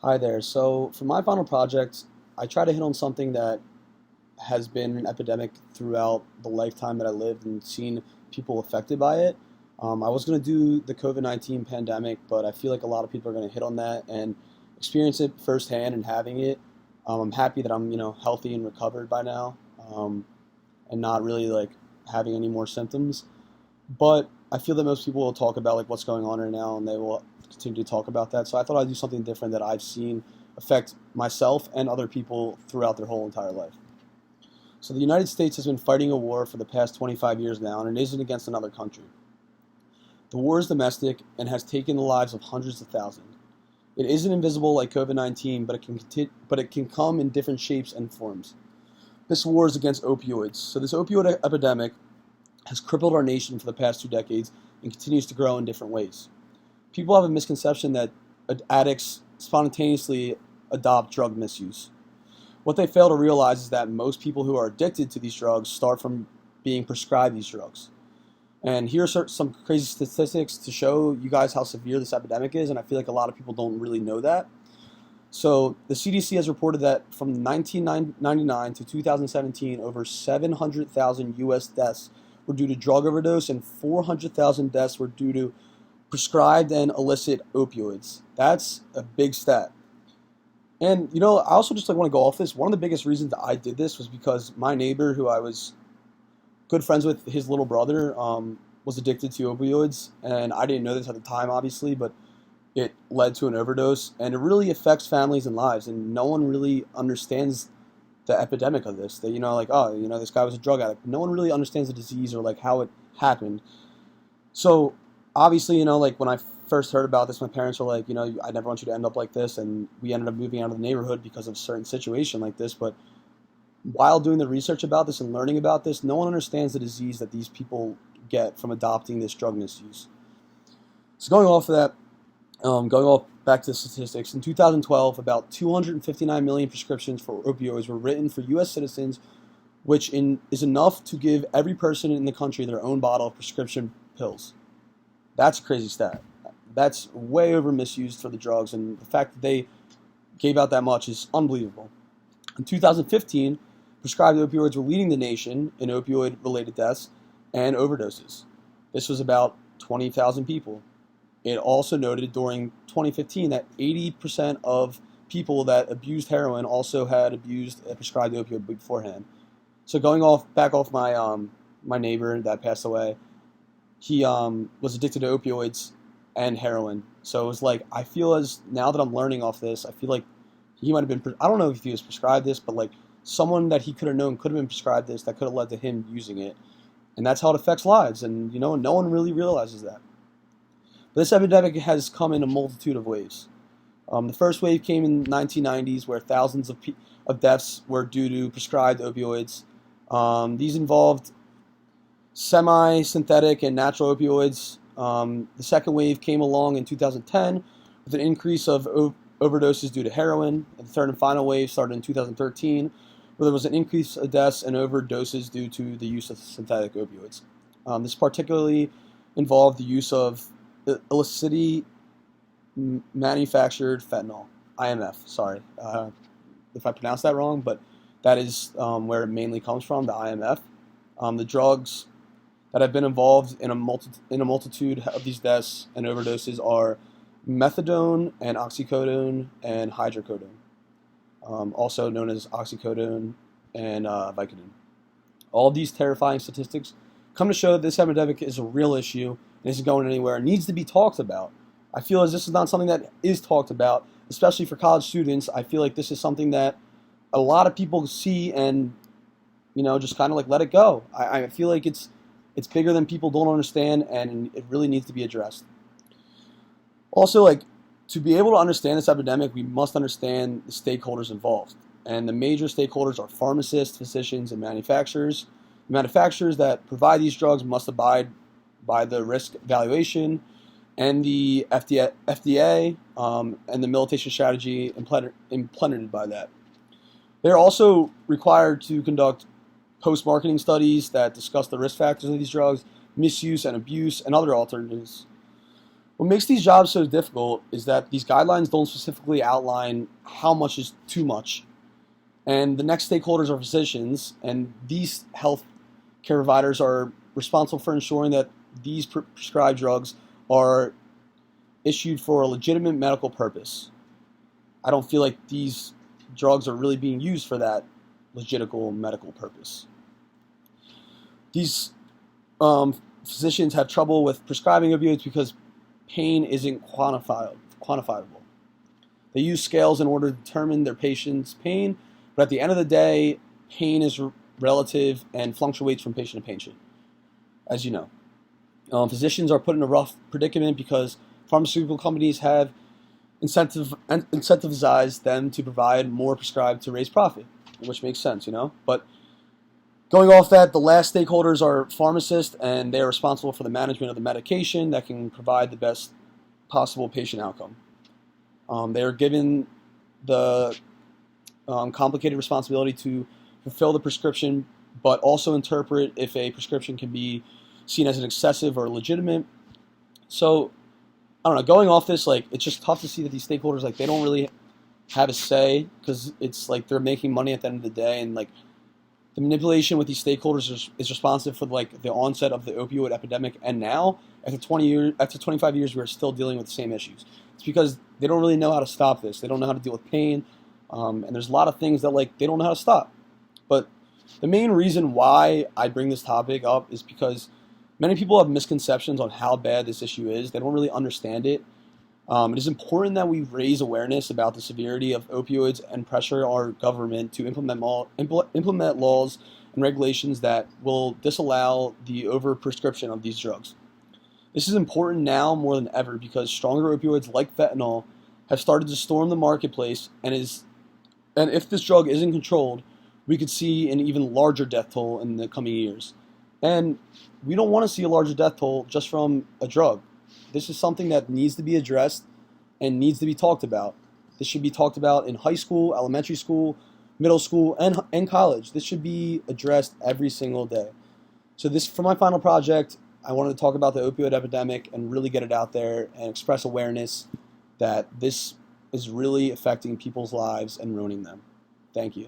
Hi there. So for my final project, I try to hit on something that has been an epidemic throughout the lifetime that I lived and seen people affected by it. I was going to do the COVID-19 pandemic, but I feel like a lot of people are going to hit on that and experience it firsthand and having it. I'm happy that I'm, healthy and recovered by now, and not really like having any more symptoms. But I feel that most people will talk about like what's going on right now, and they will continue to talk about that. So I thought I'd do something different that I've seen affect myself and other people throughout their whole entire life. So the United States has been fighting a war for the past 25 years now, and it isn't against another country. The war is domestic and has taken the lives of hundreds of thousands. It isn't invisible like COVID-19, but it can come in different shapes and forms. This war is against opioids. So this opioid epidemic has crippled our nation for the past 2 decades and continues to grow in different ways. People have a misconception that addicts spontaneously adopt drug misuse. What they fail to realize is that most people who are addicted to these drugs start from being prescribed these drugs. And here are some crazy statistics to show you guys how severe this epidemic is, and I feel like a lot of people don't really know that. So the CDC has reported that from 1999 to 2017, over 700,000 U.S. deaths were due to drug overdose, and 400,000 deaths were due to prescribed and illicit opioids. That's a big stat. And I also just want to go off this. One of the biggest reasons that I did this was because my neighbor, who I was good friends with, his little brother, was addicted to opioids, and I didn't know this at the time, obviously, but it led to an overdose, and it really affects families and lives, and no one really understands the epidemic of this. That this guy was a drug addict. No one really understands the disease or like how it happened. So obviously, like when I first heard about this, my parents were like, I never want you to end up like this, and we ended up moving out of the neighborhood because of a certain situation like this. But while doing the research about this and learning about this, no one understands the disease that these people get from adopting this drug misuse. So going off of that, going off back to the statistics, in 2012, about 259 million prescriptions for opioids were written for U.S. citizens, which is enough to give every person in the country their own bottle of prescription pills. That's a crazy stat. That's way over misused for the drugs, and the fact that they gave out that much is unbelievable. In 2015, prescribed opioids were leading the nation in opioid-related deaths and overdoses. This was about 20,000 people. It also noted during 2015 that 80% of people that abused heroin also had abused a prescribed opioid beforehand. So going back off my neighbor that passed away, he was addicted to opioids and heroin. So it was like, I feel as now that I'm learning off this, I feel like he might have been, I don't know if he was prescribed this, but like someone that he could have known could have been prescribed this that could have led to him using it. And that's how it affects lives. And, no one really realizes that. But this epidemic has come in a multitude of ways. The first wave came in the 1990s, where thousands of deaths were due to prescribed opioids. These involved semi-synthetic and natural opioids. The second wave came along in 2010 with an increase of overdoses due to heroin. And the third and final wave started in 2013, where there was an increase of deaths and overdoses due to the use of synthetic opioids. This particularly involved the use of illicitly manufactured fentanyl, IMF. Sorry if I pronounced that wrong, but that is where it mainly comes from, the IMF. The drugs that have been involved in a multitude of these deaths and overdoses are methadone and oxycodone and hydrocodone, also known as oxycodone and Vicodin. All of these terrifying statistics come to show that this epidemic is a real issue and isn't going anywhere. It needs to be talked about. I feel as this is not something that is talked about, especially for college students. I feel like this is something that a lot of people see and, just kind of like let it go. I feel like it's bigger than people don't understand, and it really needs to be addressed. Also, to be able to understand this epidemic, we must understand the stakeholders involved. And the major stakeholders are pharmacists, physicians, and manufacturers. The manufacturers that provide these drugs must abide by the risk evaluation and the FDA and the militation strategy implemented by that. They're also required to conduct post-marketing studies that discuss the risk factors of these drugs, misuse and abuse, and other alternatives. What makes these jobs so difficult is that these guidelines don't specifically outline how much is too much. And the next stakeholders are physicians, and these health care providers are responsible for ensuring that these prescribed drugs are issued for a legitimate medical purpose. I don't feel like these drugs are really being used for that legitimate medical purpose. These physicians have trouble with prescribing opioids because pain isn't quantifiable. They use scales in order to determine their patient's pain, but at the end of the day, pain is relative and fluctuates from patient to patient, as you know. Physicians are put in a rough predicament because pharmaceutical companies have incentivized them to provide more prescribed to raise profit, which makes sense, you know. But going off that, the last stakeholders are pharmacists, and they are responsible for the management of the medication that can provide the best possible patient outcome. They are given the complicated responsibility to fulfill the prescription, but also interpret if a prescription can be seen as an excessive or legitimate. So, I don't know, going off this, like, it's just tough to see that these stakeholders, like, they don't really have a say, because it's like they're making money at the end of the day, and like the manipulation with these stakeholders is responsive for like the onset of the opioid epidemic, and now after 25 years, we're still dealing with the same issues. It's because they don't really know how to stop this. They don't know how to deal with pain, and there's a lot of things that like they don't know how to stop. But the main reason why I bring this topic up is because many people have misconceptions on how bad this issue is. They don't really understand it. It is important that we raise awareness about the severity of opioids and pressure our government to implement laws and regulations that will disallow the overprescription of these drugs. This is important now more than ever because stronger opioids like fentanyl have started to storm the marketplace, and if this drug isn't controlled, we could see an even larger death toll in the coming years. And we don't want to see a larger death toll just from a drug. This is something that needs to be addressed and needs to be talked about. This should be talked about in high school, elementary school, middle school, and college. This should be addressed every single day. So this, for my final project, I wanted to talk about the opioid epidemic and really get it out there and express awareness that this is really affecting people's lives and ruining them. Thank you.